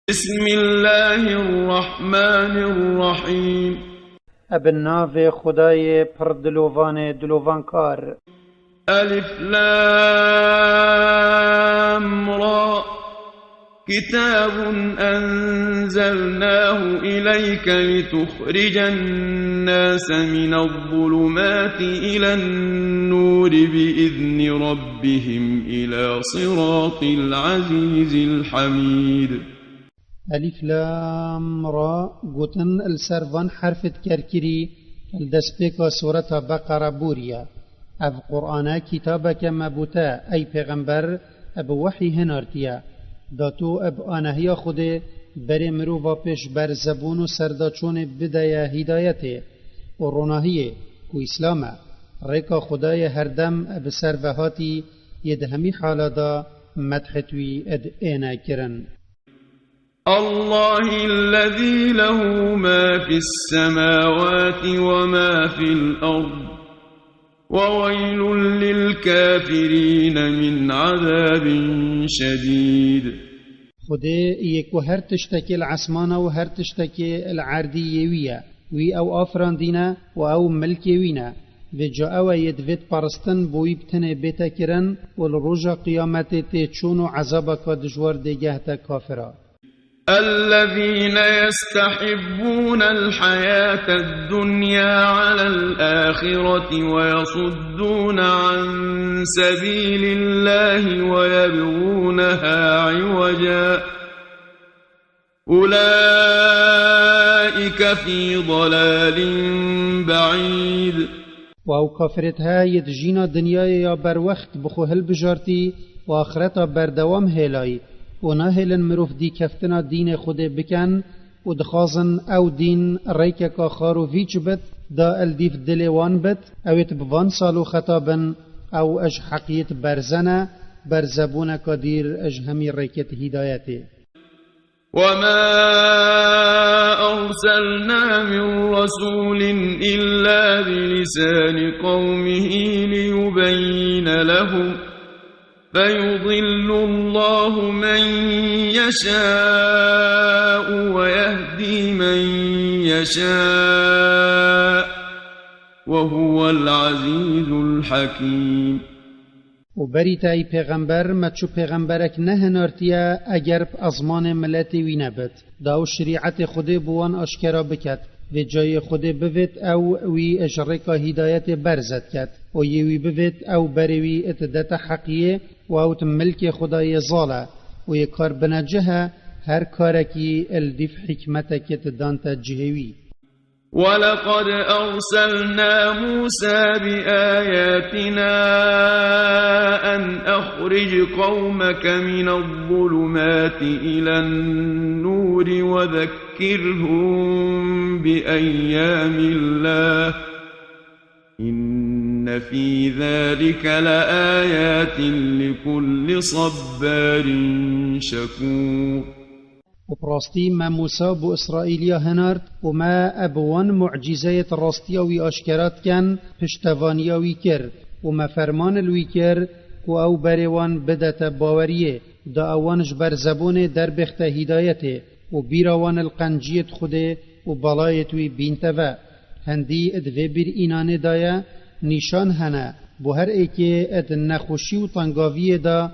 بسم الله الرحمن الرحيم ابن خدای پر دلوان کار. ألف لام را كتاب أنزلناه إليك لتخرج الناس من الظلمات إلى النور بإذن ربهم إلى صراط العزيز الحميد. ألف لام را گوتن السروان حرفت کرکری الدسپیکا سورة بقرة بوريا. اف قرآن كتابك مبوتا أي پیغمبر اب وحي هنارتيا داتو اب آنهيا خوده بر مروفا پیش بر زبون و سرداچون بدايا هدايته و روناهيه و اسلاما ريكا خداي هردم اب سروهاتي يدهمي حالا دا مدحتوي اد اينا كرن. الله الذي له ما في السماوات وما في الأرض وويل للكافرين من عذاب شديد. خده يكو هر تشتكي العسمان و هر تشتكي العردي يويا وي او آفران دينا و او ملكي وينا بجا او يدفت پرستن بويبتن بيتا كرن و الرجا قيامت تيچون و عذابك دجوار ديگهتا كافرا. الذين يستحبون الحياة الدنيا على الآخرة ويصدون عن سبيل الله ويبغونها عوجا أولئك في ضلال بعيد. و كافرتها يدجينا دنيا يا بر وقت بخو هل بجارتي و آخرتا بردوام هلاي و ناهلن مروف دي كفتنا دين خود بكن و دخازن او دين ريكا خارو فيچ بت دا الديف دلوان بت او يتبوان سالو خطابن او اج حقيت برزنا برزبون قدير اج همي ريكت هدايته. وما أرسلنا من رسول إلا بلسان قومه ليبين لهم فيضل الله من يشاء ويهدي من يشاء وهو العزيز الحكيم. و بریتای پیغمبر مچو پیغمبرک نهنارتیا اگر ازمان ملتی وی نبت داو شریعت خود بوان اشکرا بکت و جای خود بوید او وی اجرکا هدایت برزد کت و یوی بوید او بروی اتدت حقیه و اوت ملک خدای ظاله و یکار بنجه هر کارکی الدف حکمتک تدانت جهوی. ولقد أرسلنا موسى بآياتنا أن أخرج قومك من الظلمات إلى النور وذكرهم بأيام الله إن في ذلك لآيات لكل صبار شكور. و براستی ما موسى بو اسرائیلیا هنارد و ما ابوان معجزه راستیاوی اشکرات کن پشتوانیاوی کرد و ما فرمان الوی کرد و او بروان بدت باوریه دا اوانش بر زبون در بخت هدایته و بیراوان القنجیت خوده و بلایتوی بینتوه هندی ادوه بیر اینانه دایا نیشان هنه بو هر ایکه اد نخوشی و تنگاویه دا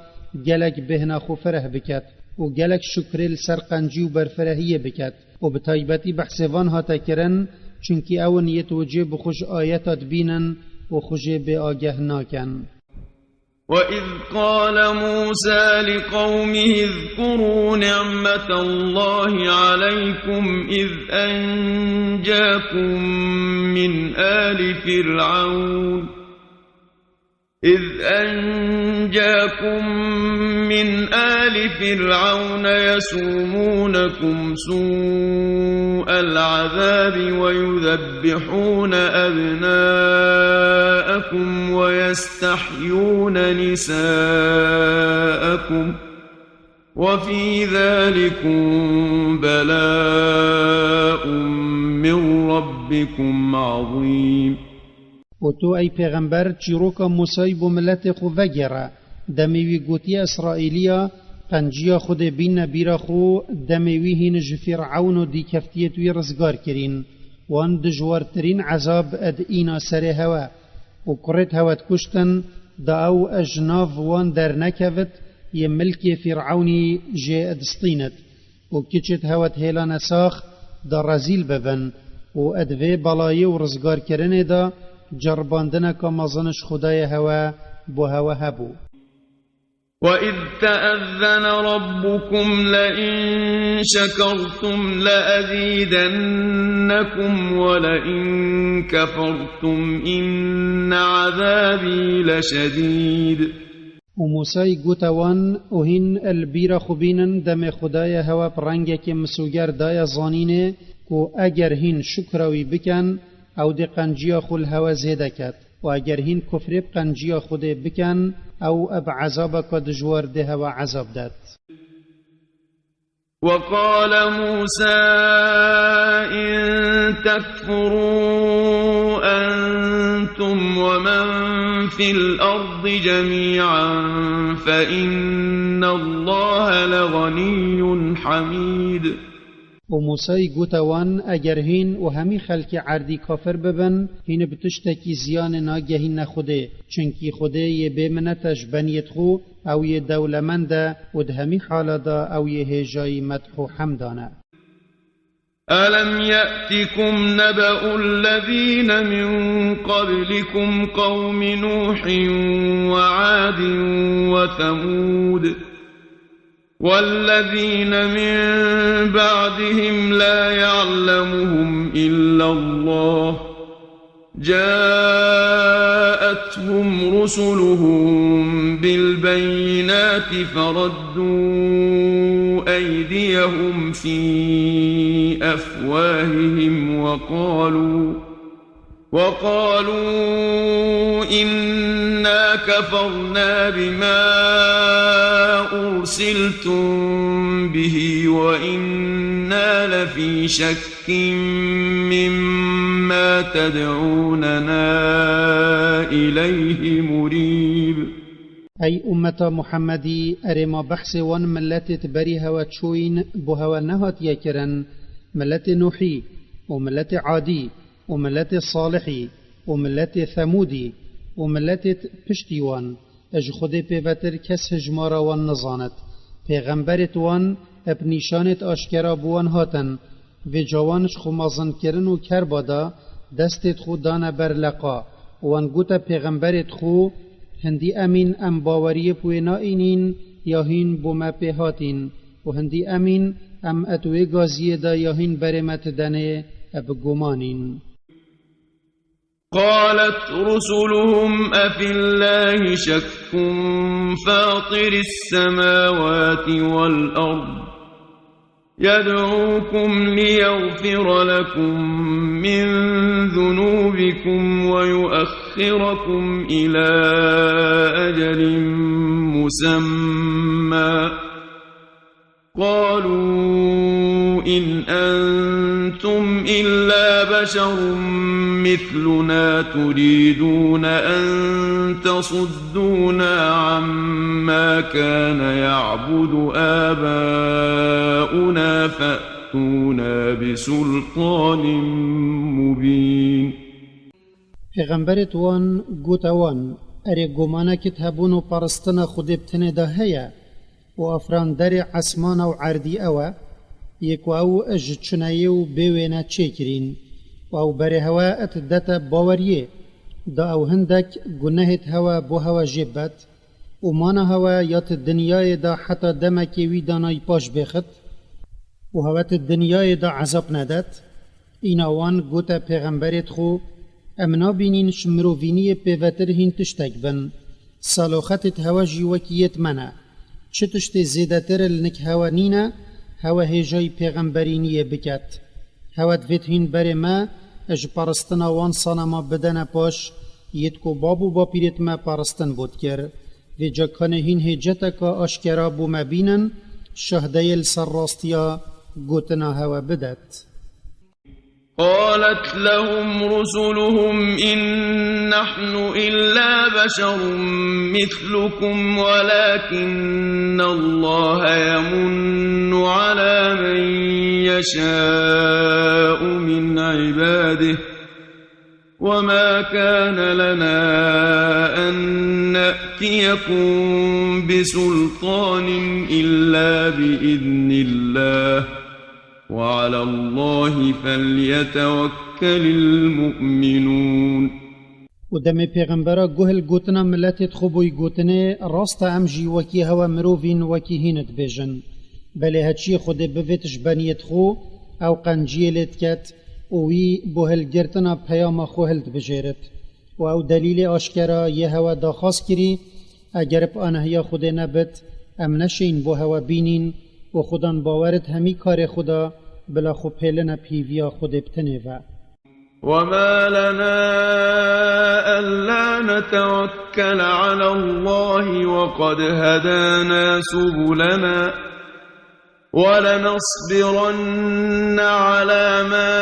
گلک بهنا خو فرح بکت و گلک شکرل سرقنجی و برفرهیه بکت و بتایبتی بحثوان هاتا کرن چونکی او نیت وجه بخوش آیتات بینن و خوش به آگه ناکن. وَإِذْ قَالَ مُوسَى لِقَوْمِهِ اذْكُرُوا نِعْمَةَ اللَّهِ عَلَيْكُمْ إِذْ أَنْجَاكُمْ من آل فرعون يسومونكم سوء العذاب ويذبحون أبناءكم ويستحيون نساءكم وفي ذلكم بلاء من ربكم عظيم. و تو ای پیغمبر چیروکا موسی بو ملت خو وگیره دمیوی گوتی اسرائیلیا قنجیا خود بین بیرا خو دموی هینج فرعون و دی کفتیت وی رزگار کرین وان دجوارترین عذاب اد اینا سر هوا و کرت هوت کشتن دا او اجناف وان در نکوت ی ملک فرعونی جه ادستینت و کچت هوت هیلان ساخ دا رزیل ببن و ادوی بلایی و رزگار کرنه دا جرباندن که مزنش خدای هوا بو هوا هبو. وَإِذْ تَأَذَّنَ رَبُّكُمْ لَئِن شَكَرْتُمْ لَأَزِيدَنَّكُمْ وَلَئِن كَفَرْتُمْ إِنَّ عَذَابِي لَشَدِيدٌ. وموسى قوتوان وهن البير خبينن دم خدای هوا پرنگه که مسوگر دای زانینه کو اگر هن شکروی بکن او دی قنجیا خل هوا زیده کد و اگر هن کفر قنجیا خود بکن او اب عذاب کد جوار ده هوا عذاب داد. وقال موسى إن تكفروا أنتم ومن في الأرض جميعا فإن الله لغني حميد. وموسى قوتوان اگر هین و همی خلق عردی کافر ببن هین بتشتکی زیان ناگهین نخوده چنکی خوده ی بمنتش بنیت خو او ی دولمنده و ده همی حالا دا او ی هجای مدح و حمدانه. ألم يأتكم نبأ الذين من قبلكم قوم نوح وعاد وثمود والذين من بعدهم لا يعلمهم إلا الله جاءتهم رسلهم بالبينات فردوا أيديهم في أفواههم وقالوا إنا كفرنا بما أرسلتم به وإنا لفي شك مما تدعوننا إليه مريب. أي أمة محمدي أرما بحث وان ملت بري هوا تشوين بو هوا نهات يكرن ملت نوحي وملت عادي وملت صالحي وملت ثمودي وملت پشتیوان اج خود پیوتر کس هجمارا وان نزاند پیغمبرت وان اب نیشانت آشکرا بوان هاتن و جوانش خو مازن کرن و کر بادا دستت خو دانه بر لقا وان گوتا پیغمبرت خو هندی امین ام باوری پوینا اینین یا هین بوما پیهاتین و هندی امین ام اتوی گازی دا یا هین برمت دنه اب گمانین. قالت رسلهم أفي الله شك فاطر السماوات والأرض يدعوكم ليغفر لكم من ذنوبكم ويؤخركم إلى أجل مسمى قالوا إن أنتم إلا بشر مثلنا تريدون أن تصدونا عما كان يعبد آباؤنا فأتونا بسلطان مبين. پیغمبرت وان گوتوان اره گمانه کت هبون و پرستن خود ابتنه ده هیا و افران در عسمان و عردی اوه یکو او اجد چنایه و بیوینه چه کرین و او بره هوا ات دتا باوریه دا او هندک گناهت هوا بو هوا جبت و مانا هوا یات دنیای دا حتی دمکی وی دانای پاش بخت و هوات دنیای دا عذاب ندت ایناوان گوتا پیغمبرت خو امنا بینین شمرووینی پیوتر هین تشتک بن سالوختت هوا جیوکیت منه چه تشت زیدتر لنک هوا نینه هوا هجای پیغمبرینی بکت هوات ویت هین بر ما اج پرستنا وان صنما بدن پاش یت کو بابو با پیرت ما پرستن بود کر و جاکان هین هجتا که آشکرا بو ما بینن شهده السر راستیا گوتنا هوا بدت. قالت لهم رسلهم إن نحن إلا بشر مثلكم ولكن الله يمن على من يشاء من عباده وما كان لنا أن نأتيكم بسلطان إلا بإذن الله وعلى الله فليتوكل المؤمنون. ودم پیغمبرا گوهل گوتنا ملتت خوبوی گوتنه راست امجی وکی هوا مروفین وکی هینت بیجن بله هچی خود بویتش بنیت خو او قنجیلت کت اوی بوهل گرتنا پیام خو هلت بجیرت و او دلیل آشکرا یه هوا داخواست کری اگر پا آنهیا خود نبت ام نشین بو هوا بینین و خودان باورت همی کار خدا بلا خو پیلن پیویا خود بتنه وما لنا ألا نتوكل على الله وقد هدانا سبلنا ولنصبرن على ما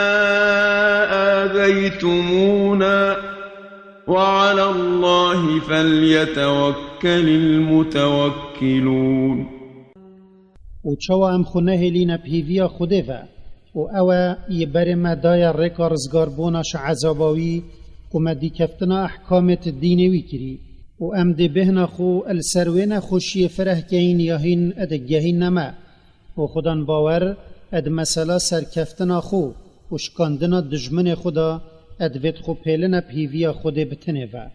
آذيتمونا وعلى الله فليتوكل المتوكلون. و چوا ام خونه هلینا پیویا خوده و او یبر مدای رکا رزگار بوناش عذاباوی و مدی کفتنا احکامت دینوی کری و ام دی بهنا خو السروین خوشی فرح کهین یاهین ادگهین نما و خودان باور اد مسئله سرکفتنا خو و شکاندنا دجمن خدا ادوید خو پیلنا پیویا خود بتنه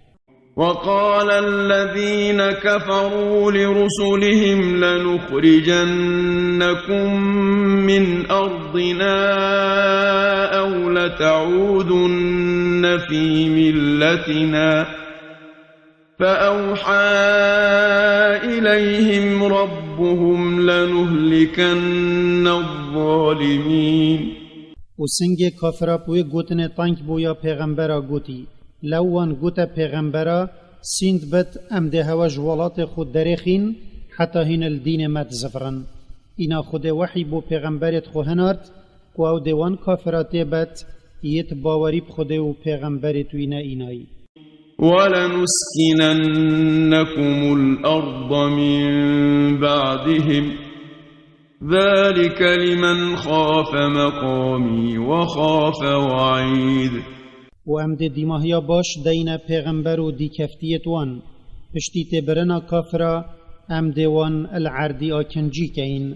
وقال الذين كفروا لرسلهم لنخرجنكم من أرضنا أو لتعودن في ملتنا فأوحى إليهم ربهم لنهلكن الظالمين. وسنگ کافرا پوی گوتن تانک بویا پیغمبرا گوتی لوان گوتا پیغمبرا سیند بد ام ده هوا جوالات خود درخین حتی هین الدین مد زفرن اینا خود وحی بو پیغمبرت خو هنارد و او دیوان کافرات بد یت باوری بخود و پیغمبرت و اینایی ولنسكننكم الأرض من بعدهم ذلك لمن خاف مقامي وخاف وعيد. و ام ده دیماهیا باش دین پیغمبر و دی کفتیت وان پشتیت برنا کافرا ام دیوان العردی آکنجی کین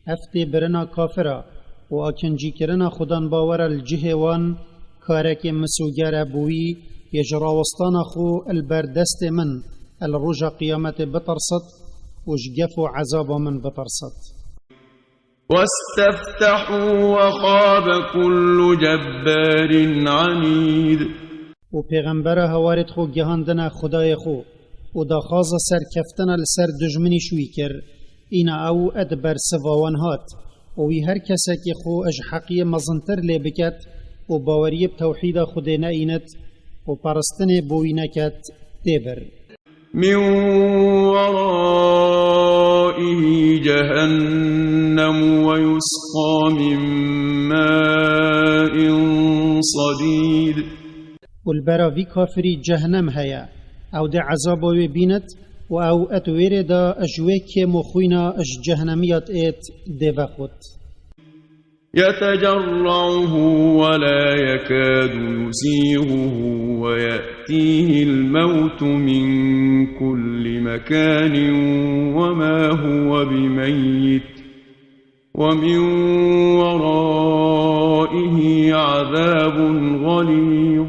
افت برنا کافرا و آکنجی کرنا خودان باور الجه وان کارک مسوگر بوی یجراوستان خو البردست من الرجا قیامت بترصد و جگف و عذاب من بترصد. واستفتحوا وخاب كل جبار عنيد. و پیغمبر هوارت خو گهاندنا خدای خو و دا خاز سر کفتنا لسر دجمنی شوی کر اینا او ادبر سواوان هات و وی هر کسا که خو اج حقی مزنتر لی بکت و باوری بتوحید خود نائنت و پرستن بوی نکت دیبر. من ورائه جهنم ويسقى من ماء صديد. والبرا في كافري جهنم هيا او ده عذاب وبينت و او اتوير دا اجويك مخوينا اج جهنميات ايت ديفاخوت. يتجرعه ولا يكاد يسيغه ويأتيه الموت من كل مكان وما هو بميت ومن ورائه عذاب غليظ.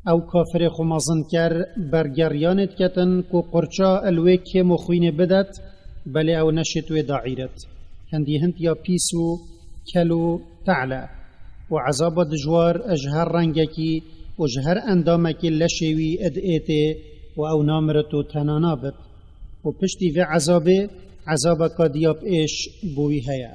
او کافر خمازن کر برگریانت کتن کو قرچا الویک مخوین بدت بله او نشت و داعیرت هندی هند یا پیسو کلو تعلا و عذاب دجوار اجهر رنگکی و جهر اندامکی لشوی ادئیته و او نامرتو تنانابت و پشتی و عذاب کادیاب ایش بوی هیا.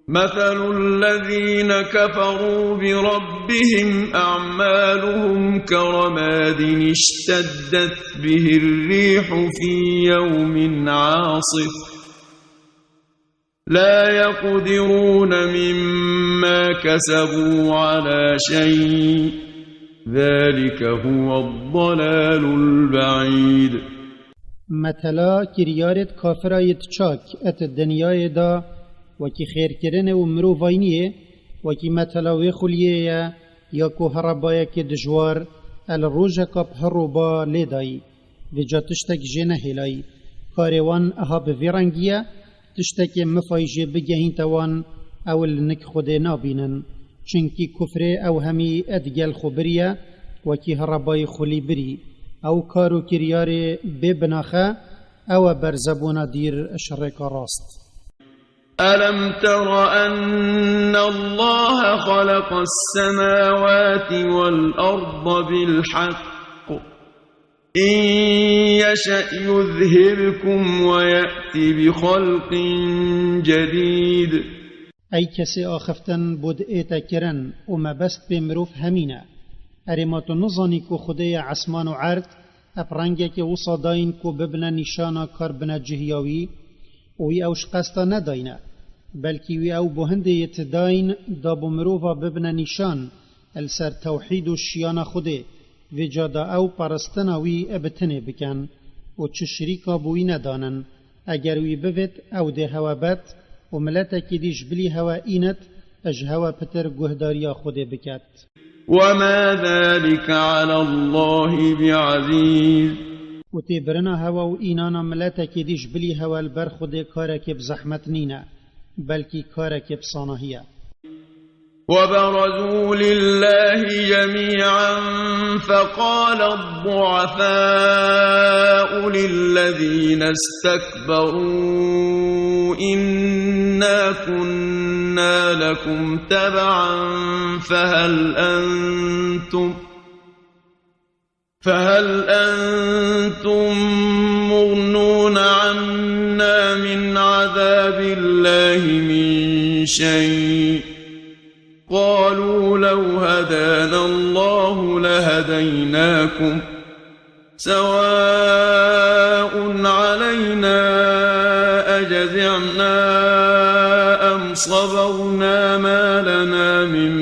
مثل الذين كفروا بربهم أعمالهم كرماد اشتدت به الريح في يوم عاصف لا يقدرون مما كسبوا على شيء ذلك هو الضلال البعيد. مثلا كريارت كافرايت چاك ات الدنيا دا وكي خير كرن ومرو فاينيه وكي مثلا ويخليه يا كهربايا كدجوار الروجة كاب هروبا لداي وجا تشتك جنه هلاي كاروان اها بفيرانجيا تشتك مفايجي بجهين توان او النك خده نابينن چنكي كفر او همي ادگل خبريا وكي هرباي خلي بري او كارو كرياري ببناخه او برزبونا دير اشرك راست. ألم تر أن الله خلق السماوات والأرض بالحق إن يشأ يذهبكم ويأتي بخلق جديد. أي كسي آخفتن بود إيتا كرن وما بست بمروف همينة أريمات نظاني كو خدي عسمان وعرض أبرنجا كي وصداين كو ببنا نشانا كاربنا جهيوي وي أوش قستا نداينا بلكي وي أو بهنده يتداين دابو مروفا ببنا نشان السر توحيد الشيانا خده وجادا أو پرستناوي ابتنه بكن و چه شريكا بوي ندانن اگر وي بفت أو ده هوا بات و ملتا كديش بلي هوا إينت اج هوا پتر گهداريا خده بكت. وما ذلك على الله بعزيز. و تبرنا هوا و إينانا ملتا كديش بلي هوا البر خده كارك بزحمت نينا بلكي كارك بصانهية. وبرزوا لله جميعا فقال الضعفاء للذين استكبروا إنا كنا لكم تبعا فهل أنتم مغنون عنا من عذاب الله من شيء قالوا لو هدانا الله لهديناكم سواء علينا أجزعنا أم صبرنا ما لنا من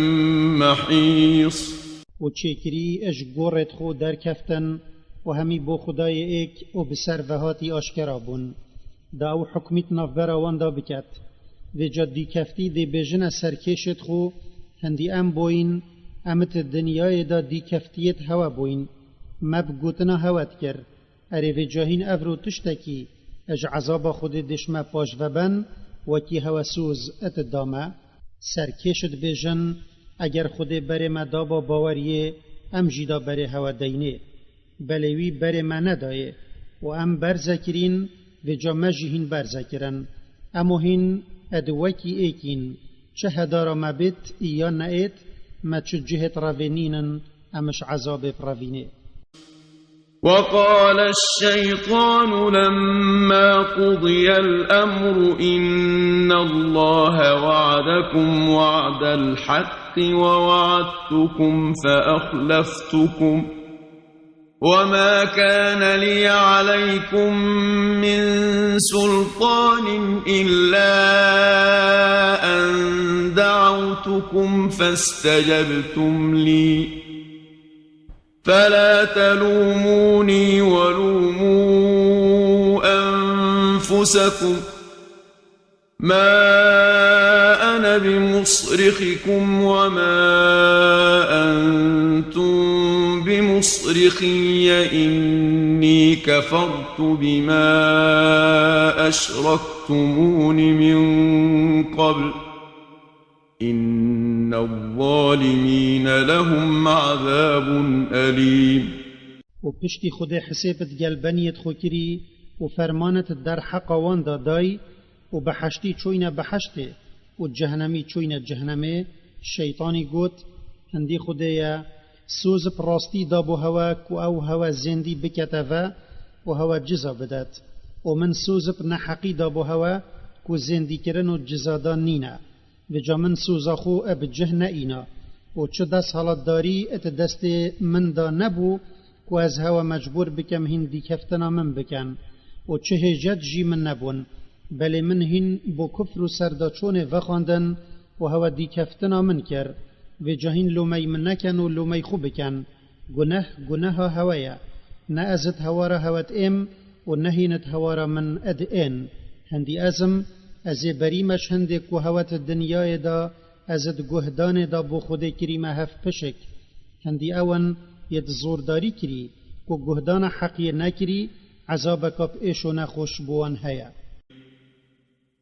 محيص. و چکری اش گورت خو در کفتن و همی بو خدای ایک و بسر وهاتی آشکرا بون دا او حکمیت نفبرا واندا بکت و جدی کفتی دی بجن سرکشت خو هندی ام بوین امت الدنیای دا دی کفتیت هوا بوین مب گوتنا هوات کر اری و جاهین افرو تشتکی اج عذاب خود دشمه پاش وبن وکی هوا سوز ات دامه سرکشت بجن اگر خود بر ما دابا باوریه ام جیدا بر هوا دینه بلوی بر ما ندایه و ام برزکرین و جا مجهین برزکرن امو هین ادوکی ایکین چه هدارا ما بیت یا نایت ما چه جهت راوینینن امش عذاب راوینه. وقال الشيطان لما قضي الأمر إن الله وعدكم وعد الحق ووعدتكم فأخلفتكم وما كان لي عليكم من سلطان إلا أن دعوتكم فاستجبتم لي فلا تلوموني ولوموا أنفسكم ما أنا بمصرخكم وما أنتم بمصرخي إني كفرت بما أشركتمون من قبل إن الظالمين لهم عذاب أليم. و پشتی خود حسابت گلبنیت خو کری و فرمانت در حق واندا دای و بحشتی چوین بحشته و جهنمی چوین جهنمه شیطانی گوت هندی خودیا سوز پراستی دابو هوا کو او هوا زندی بکتفا و هوا جزا بدات و من سوز نحقی دابو هوا کو زندی کرن و جزادان نینا و جا من سوزاخو اب جهن اینا و چه دست حالت داری ات دست من دا نبو کو از هوا مجبور بکم هندی کفتنا من بکن و چه هجت جی من نبون بل من هن بو كفر سردچون وخاندن و هوا دی کفتنا من کر و جهین لومی من نکن و لومی خوب کن گناه هوایا نه ازت هوارا هوت ام و نهینت هوارا من ادئن هندی ازم از بریمش هندک و هوت دنیای دا ازت گهدان دا بو خود کریم هف پشک هندی اون ید زورداری کری و گهدان حقی نکری عذابک اب ایشو نخوش بوان هیا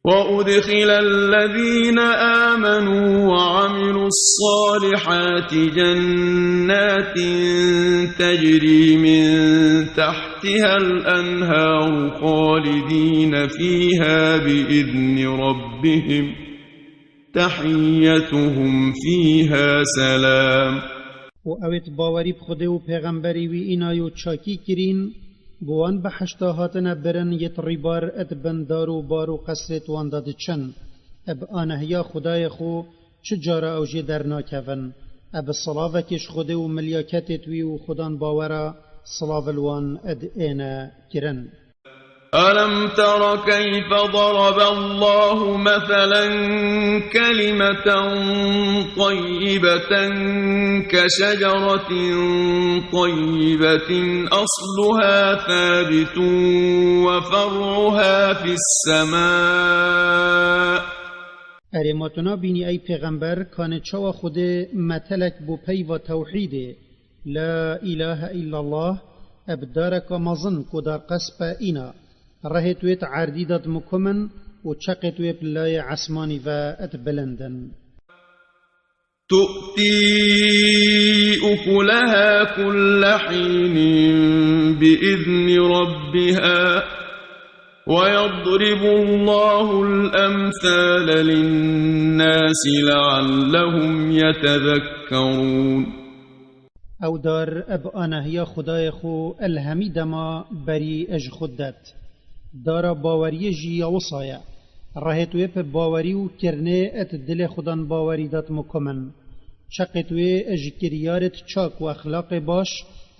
وأدخل الذين آمنوا وعملوا الصالحات جنات تجري من تحتها الأنهار خالدين فيها بإذن ربهم تحيتهم فيها سلام و اوت باوری بخده و پیغمبری وی اینایو چاکی کرین بوان بحشتا هاتنا برن یت ریبار اد بندارو بارو قصرت وانداد چن اب آنهیا خدای خو چجارا اوجه در ناکون اب صلاوکش خوده و ملیاکتت وی و خدان باورا صلاولوان اد اینا کرن ألم تر كيف ضرب الله مثلا كلمة طيبة كشجرة طيبة أصلها ثابت وفرعها في السماء ارماتنا بینی ای پیغمبر کانه چوا خود متلک بو پی و توحیده لا اله الا الله ابدارک مزن کدار قصب اینا رهتویت عردیدت مکمن و چقتویت لای عسمانی و ات بلندن تؤتي أكلها كل حين بإذن ربها ويضرب الله الأمثال للناس لعلهم يتذكرون او دار اب آنهیا خدای خو الهمی دما بری اج خودت دارا باوری جی وصایا رهتوی په باوری و کرنه ات دل خودان باوری دات مکمن شقتوی اج کریارت چاک و اخلاق باش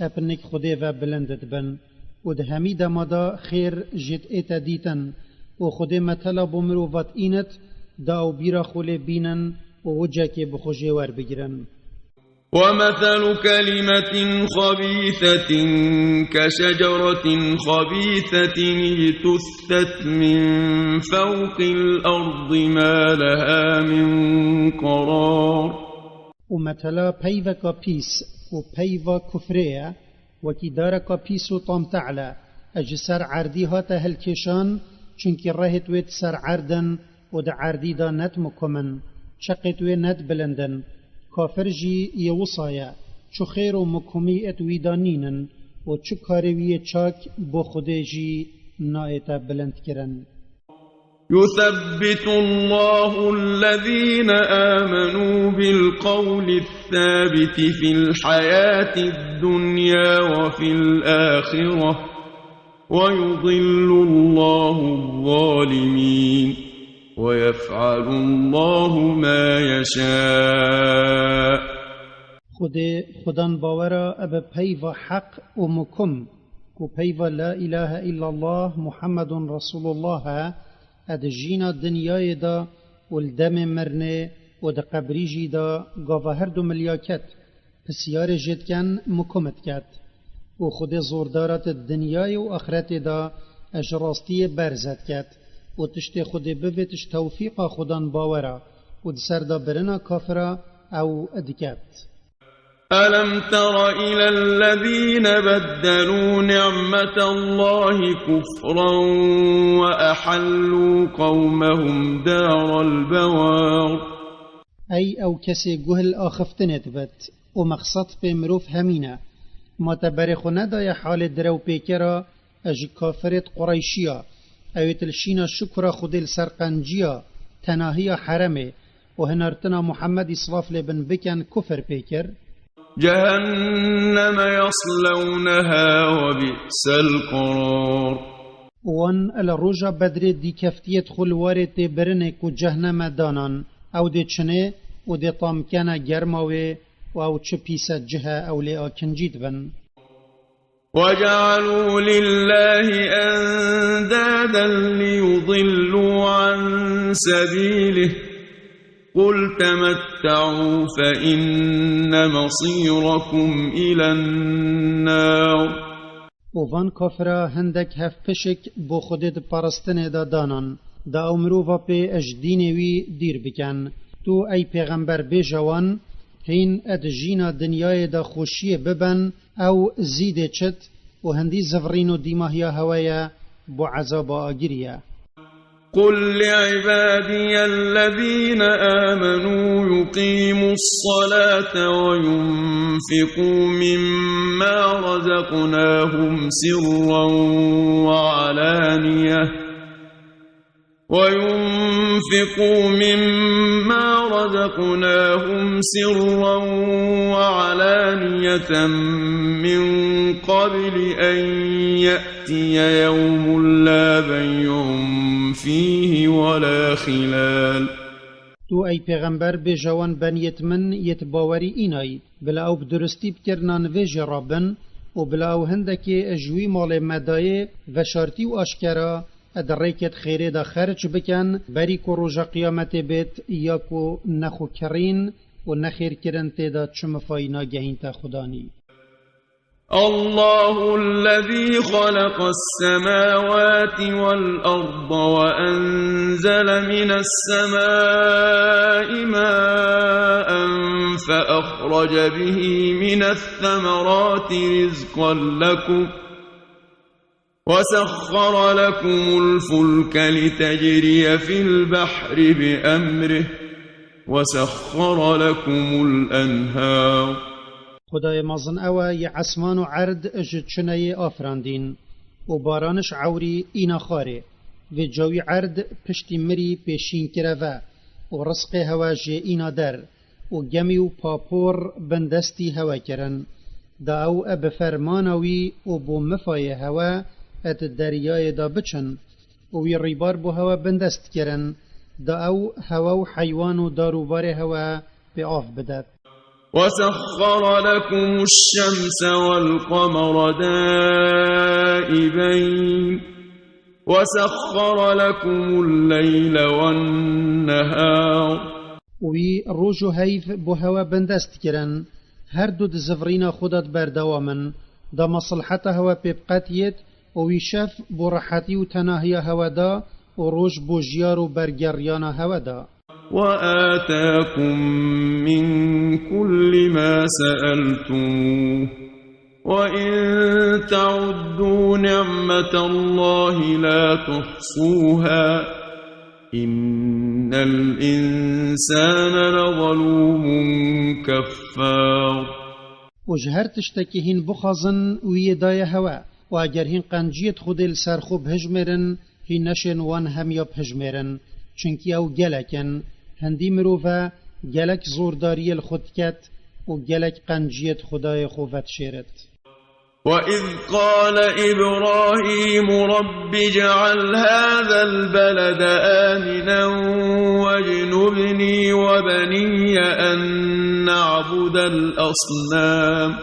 اپنک خوده و بلندت بن و ده همی دمادا خیر جد ایتا دیتن و خوده مطلب مروفات اینت دا او بیرا خول بینن و وجه که بخوشه ور بگیرن ومثل كلمة خبيثة كشجرة خبيثة اجتثت من فوق الأرض ما لها من قرار ومثلا بيوكا بيس وبيوا كفرية وكي داركا بيسو طام تعلى أجسر عردي هاتا هالكيشان چونكي رهت ويت سر عردن ود عردي دا نت مكمن شقت وي نت بلندن کافر جی یوصایا چو خیر و مکمی ات ویدانینن و چو کاروی چاک بو خود جی نایتا بلند کرن يثبت الله الذين آمنوا بالقول الثابت في الحياة الدنيا وفي الآخرة ويضل الله الظالمين ويفعل الله ما يشاء خدان باورا اب پیوا حق و مکم و پیوا لا اله الا الله محمد رسول الله اد جینا دنیای دا و الدم مرنه و دا قبریجی دا گاوه هر دو ملیاکت پسیار جدکن مکمت کت و خود زوردارت دنیای و آخرت دا اجراستی برزد کت و تشت خود بویتش توفیق خودان باورا و دسردا برنا کافرا او ادکت ألم تر إلى الذين بدلوا نعمة الله كفرا وأحلوا قومهم دار البوار أي أو كسي جهل آخفتنت بت ومقصد بمروف همينة ما تبرخنا دا حال درو بيكرا أجي كافرت قريشيا أو تلشينا شكر خدل سرقنجيا تناهي حرمه وهنرتنا محمد صلاف لبن بكن كفر بيكر جهنم يصلونها وبئس القرار وان الرجا بدر دي كفتيت خلوارت برنك جهنم دانان او دي چنه و دي طامكانا گرماوه و او چه پیسا جهه او لئا کنجید بن وجعلوا لله أندادا ليضلوا عن سبيله قل تمتعوا فإن مصيركم إلى النار. وان كفرا هندك هف پشك بو خودت پرستن دا دانان دا امروفا پی اجدينوي دير بكن تو اي پیغمبر بجوان هين ادجينا دنياي دا خوشي ببن او زيد چت و هندي زفرينو ديماهيا هوايا بو عذاب آگريا. قل لعبادي الذين آمنوا يقيموا الصلاة وينفقوا مما رزقناهم سرا وعلانية من قبل أن يأتي يوم لا بيع فيه ولا خلال. تو اي پیغمبر بجوان بن يتمن يتباوري إناي بلا او بدرستی بکرنان ویج رابن و بلا او هندکی اجوی مال مدایه و شارتی و اشکرا ادریکت خیره دا خرج بکن بری کو روژا قیامت بیت یا کو نخو کرین و نخیر کرن تیدا چم فاینا گهین تا خدانی. الله الذي خلق السماوات والأرض وأنزل من السماء ماء فأخرج به من الثمرات رزقا لكم وسخر لكم الفلك لتجري في البحر بأمره وسخر لكم الأنهار. خدای مازن اوه ی عسمان و عرد اجد چنه آفراندین و بارانش عوری اینا خاره و جاوی عرد پشتی مری پیشین کرده و رزق هوا جه اینا در و گمی و پاپور بندستی هوا کرن دا او اب فرمانوی و بو مفای هوا ات دریای دا بچن و وی ریبار بو هوا بندست کرن دا او هوا و حیوان و داروبار هوا به آف بدد. وسخر لكم الشمس والقمر دائبين وسخر لكم الليل والنهار. وی روز و حیف بو هوا بندست کرن هر دو دزفرین خودت بردوامن دا مصلحت هوا پیبقاتیت و وی شف بو راحتی و تناهی هوا دا و روز بو جیار و برگریان هوا دا. وآتاكم من كل ما سألتموه وإن تعدوا نعمة الله لا تحصوها إن الإنسان لظلوم كفار. وجهر تشتكيهن بخزن ويداي هوا و اگر هین قنجیت خود السر خوب هجمرن هی نشن وان هم یاب هجمرن چنکی او گلکن هندی مروفا گلک زورداری الخود کت و گلک قنجیت خدای خوفت شیرت. وإذ قال إبراهيم رب اجعل هذا البلد آمنا واجنبني وبني أن نعبد الأصنام.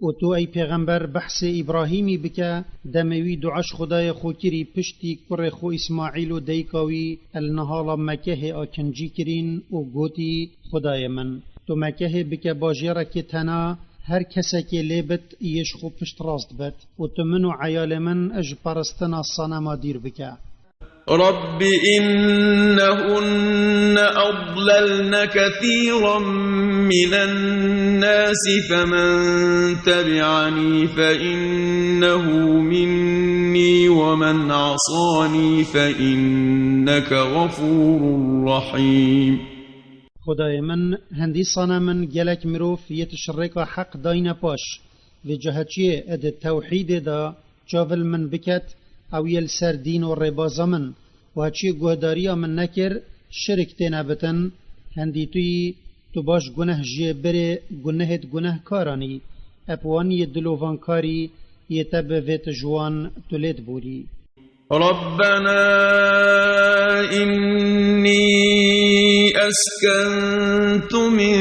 و تو ای پیغمبر بحث ابراهیمی بکه دموی دعاش خدای خوکری پشتی کر خو اسماعیل و دیکاوی النهالا مکه آکنجی کرین و گوتی خدای من تو مکه بکه باجیره که تنا هر کسی که لیبت ایش خو پشت راست بد و تو من و عیال من اج پرستنا صنما دیر بکه. رب إنهن أضللن كثيرا من الناس فمن تبعني فإنه مني ومن عصاني فإنك غفور رحيم. خدای من هندی صنا من گلک مروف یتشرک حق داین پاش و جهتچی اد توحید دا جاول من بکت او یل سر دین و ربازا من و هچی گوهداری من نکر شرک تینا بتن هندی توی تو باش گناه جه بره گناهت گناه کارانی اپوانی دلووان کاری یتب ویت جوان تولید بوری. ربنا إني أسكنت من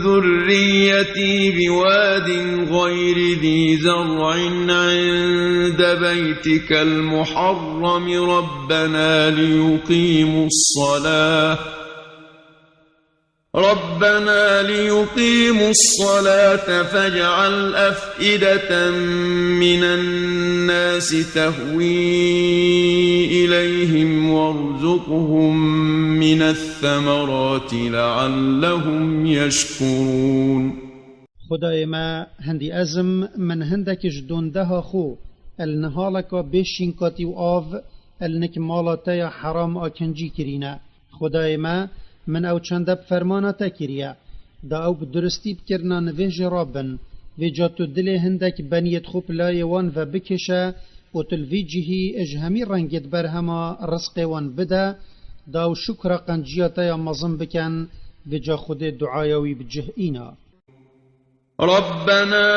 ذريتي بواد غير ذي زرع عند بيتك المحرم ربنا ليقيموا الصلاة فاجعل أفئدة من الناس تهوي إليهم وارزقهم من الثمرات لعلهم يشكرون. خدای ما هندی ازم من هندک جدونده خو النهالک بشینکاتی و آو النک مالاتا حرام آکنجی کرینه. خدای ما من او چند فرمانه کریه دا او بدرستی بکرنا نویج رابن ویجا تو دل هندک بنیت خوب لایوان و بکشه و تلویجهی اجهمی رنگت برهما رزق وان بده دا او شکر قنجیاتا مظم بکن ویجا خود دعایوی بجه اینا. ربنا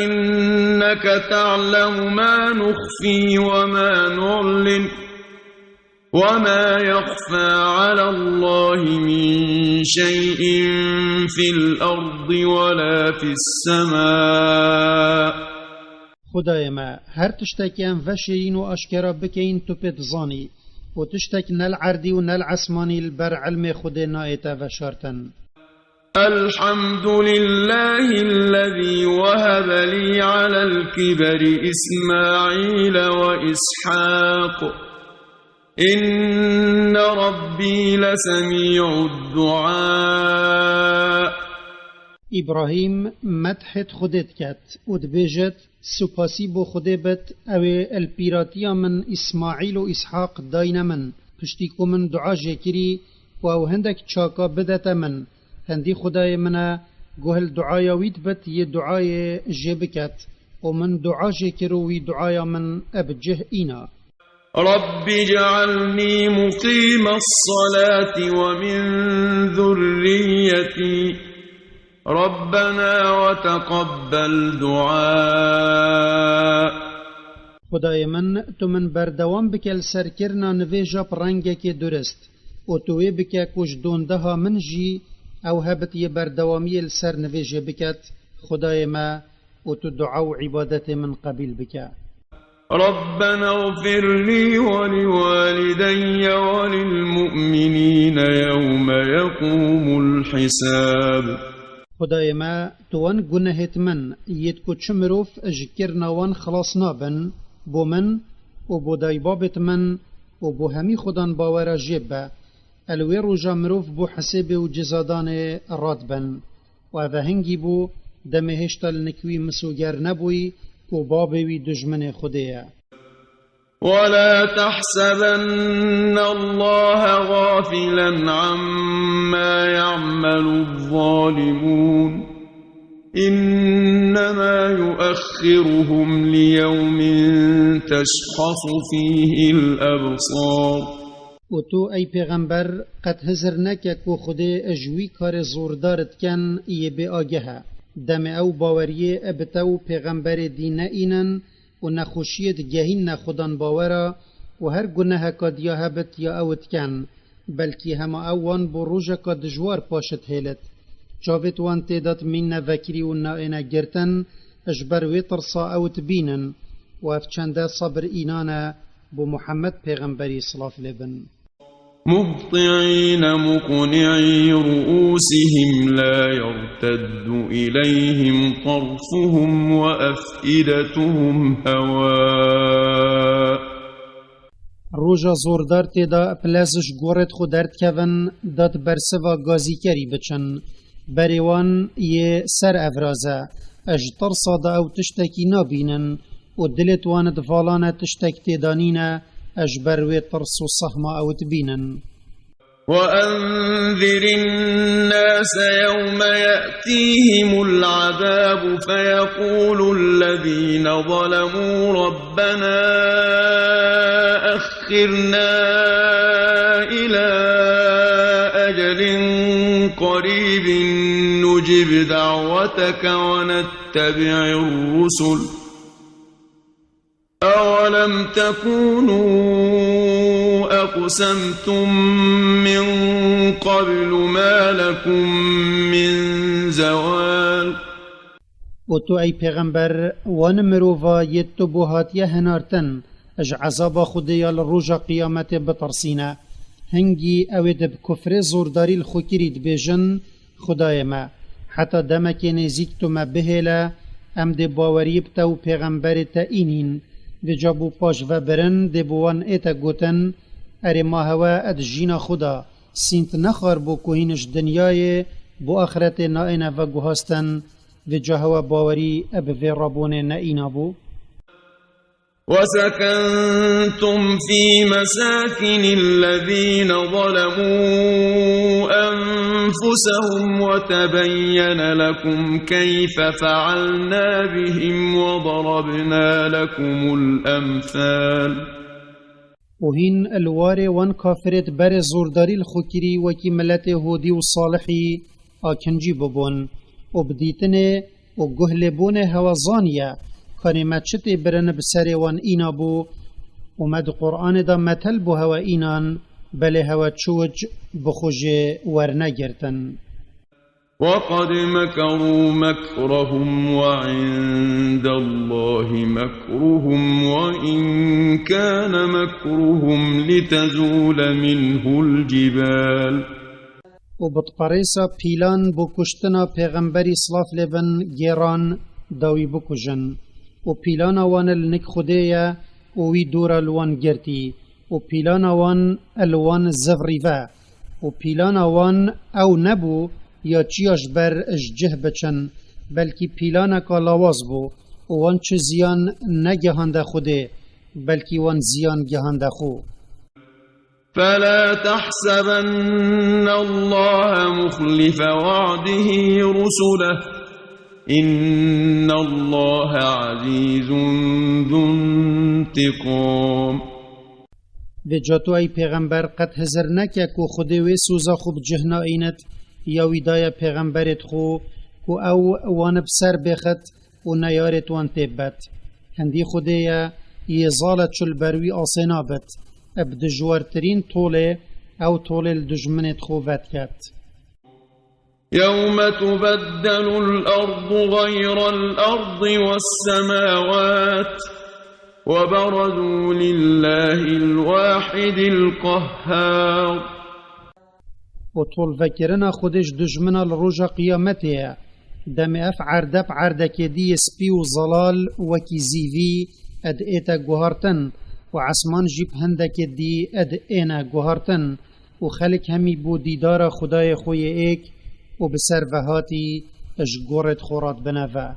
إنك تعلم ما نخفي وما نعلن وما يخفى على الله من شيء في الأرض ولا في السماء. خدای ما هر تشتکیم وشین و اشکرا بکین تو پت زانی و تشتک نل عردی و نل عسمانی البر علم خود نایتا وشارتن. الحمد لله الذي وهب لي على الكبر إسماعيل وإسحاق إن ربي لسميع الدعاء. إبراهيم مدحت خودت كات ودبجت سپاسی بو خوده بت او البیراتیا من اسماعیل و اسحاق داین من پشتیکو من دعا جکری و او هندک چاکا بدت من هندی خدای منا گوهل دعایاویت بت یه دعای جبکت و من دعا جکرو وی دعایا من ابجه اینا. رب اجعلني مقيم الصلاة ومن ذريتي ربنا وتقبل دعاء. خدای من تو من بردوام بکل سرکرنا نویجا پرنگه که درست و توی بکه کش دونده ها من جی او هبت یه بردوامی السر نویجه بکت خدای ما و تو دعا و عبادت من قبیل بکه. ربنا اغفر لي ولوالدي وللمؤمنين يوم يقوم الحساب. خدای ما توان گناهت من یت کو چمروف اجکرنا وان خلاص نابن بو من و بو دایبابت من و بو همی خودان باور جبه الوی روژا مروف بو حساب و جزادان رادبن و اوه هنگی بو دمهشتا لنکوی مسوگر نبوی و بابوی دجمن خودیه. ولا تحسبن الله غافلا عما يعمل الظالمون إنما يؤخرهم ليوم تشخص فيه الأبصار. و تو ای پیغمبر قد هزر نکک و خودی اجوی کار زوردارت کن یه بی آگه دم او باوریه ابتو پیغمبر دینه اینن و نخوشیت گهین نخودان باورا و هر گناه کادیا هبت یا اوت کن بلکی همه اوان بو روژا که دجوار پاشت هیلت جاوت وان تیدات من نوکری و نائنه گرتن اجبر وی ترسا اوت بینن و افچنده صبر اینانه بو محمد پیغمبری صلاف لبن. مهطعين مقنعي رؤوسهم لا يرتد إليهم طرفهم وأفئدتهم هواء. روژا زوردار تیدا پلازش گورت خودرد کون داد برسوا گازی کری بچن بریوان یه سر افرازه اجتر صادا او تشتکی نابینن و دلت واند فالانه تشتک تیدانینه أجبر ترس الصهما أو تبينا. وأنذر الناس يوم يأتيهم العذاب فيقول الذين ظلموا ربنا أخرنا إلى أجل قريب نجب دعوتك ونتبع الرسل أولم تكونوا أقسمتم من قبل ما لكم من زوال و تو ای پیغمبر وان مروفا یتو بوهاتیه هنارتن اج عذاب خودیال روژا قیامت بطرسینا هنگی اوید بکفر زورداری الخوکرید بیجن خدای ما حتی دمک نزیک تو ما بهلا ام دی باوری بتاو پیغمبر تا اینین دی جابو پاش و برن دی بوان ایتا گوتن اری ما هوا اد جینا خدا سینت نخار بو کوهینش دنیای بو آخرت نائنا و گوهستن دی جا هوا باوری اب وی رابون نائنا بو وسكنتم في مساكن الذين ظلموا أنفسهم وتبين لكم كيف فعلنا بهم وضربنا لكم الأمثال وهين الواري وان كافرت بر زورداري الخكري وكي ملت هودي والصالحي آكنجي ببون وبديتنه وقهلبون هوازانيا كان ما تشتي برن بسري وان إينا بو ومد قرآن دا متل بو هوا إينان بل هوا تشوج بخوج ورنجرتن وقد مكروا مكرهم وعند الله مكرهم وإن كان مكرهم لتزول منه الجبال وبطبريسا بيلان بو كشتنا پیغمبري صلاف لبن جيران داوي بو كجن و پیلانا وان النک خدایا وی دورا لوان گرتی و پیلانا وان الوان زفریفا و پیلانا وان او نبو یا چیاش بر اججه بچن بلکی پیلانا کا لاواز بو وان چه زیان نگهانده خوده بلکی وان زیان گهانده خو فلا تحسبن الله مخلف وعده رسله إن الله عزيز ذو انتقام و جاتو ای پیغمبر قد هزر نکه کو خود وی سوزا خوب جهنا اینت یا ویدای پیغمبرت خو کو او وان بسر بخت و نیارت وان تبت هندی خودیا یزالت چل بروی آسنابت اب دجوارترین طوله او طول الدجمنت خو فتکت يوم تبدل الأرض غير الأرض والسماوات وبرزوا لله الواحد القهار وطول فكرنا خودش دجمنا الرجا قيامته دم اف عردب عردك دي سبي وظلال وكي زيفي اد ايتا جوهرتن وعسمان جيب هندك دي اد اينا جوهرتن وخلق همي بو ديدار خداي خوي ايك وبسر وهاتي اجگورت خورات بنفا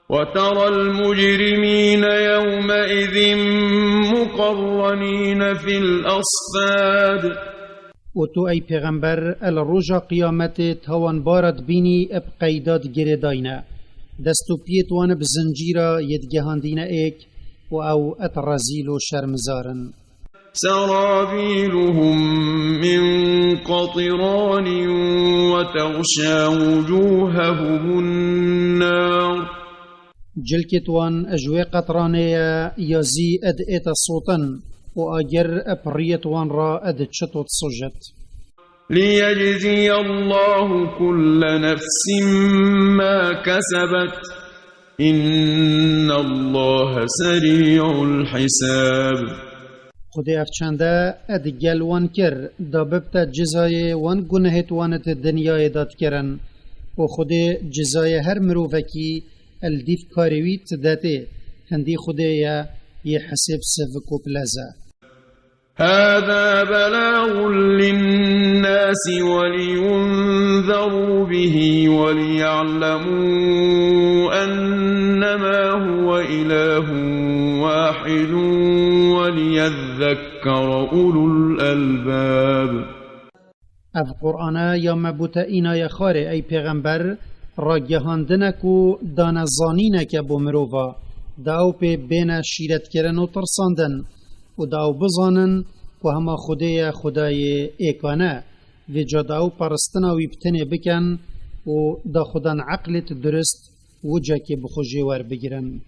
وترى المجرمين يومئذ مقرنين في الأصفاد وتو اي پیغمبر الرجا قيامت تاوان بارد بيني اب قيدات گرداينا دستو بيت وان بزنجيرا يدگهاندين ايك و او اترزيل و شرمزارن سرابيلهم من قطران وتغشى وجوههم النار جلكتوان اجوي قطرانيا يزي اد ايتا صوتن واجر ابريتوان را اد تشتوت صجت ليجزي الله كل نفس ما كسبت إن الله سريع الحساب خودی افچنده اد گل وان کر دا ببتا جزای وان گناهت وانت دنیای داد کرن و خودی جزای هر مروفکی الدیف کارویت داته هندی خودی یه حسب سفکو پلازا هذا بلاغ للناس ولينذروا به وليعلموا أنما هو إله واحد وليذكر أولو الألباب اف قرآن یا مبوتا اینا یا خاره ای پیغمبر را گهاندنک و دانزانینک بو مروفا داو پی بین شیرت کرن و ترساندن و داو بزانن و هما خدای ایکانه و جا داو پرستنا وی بتنه بکن و دا خودان عقلت درست و جا که بخوجی ور بگیرن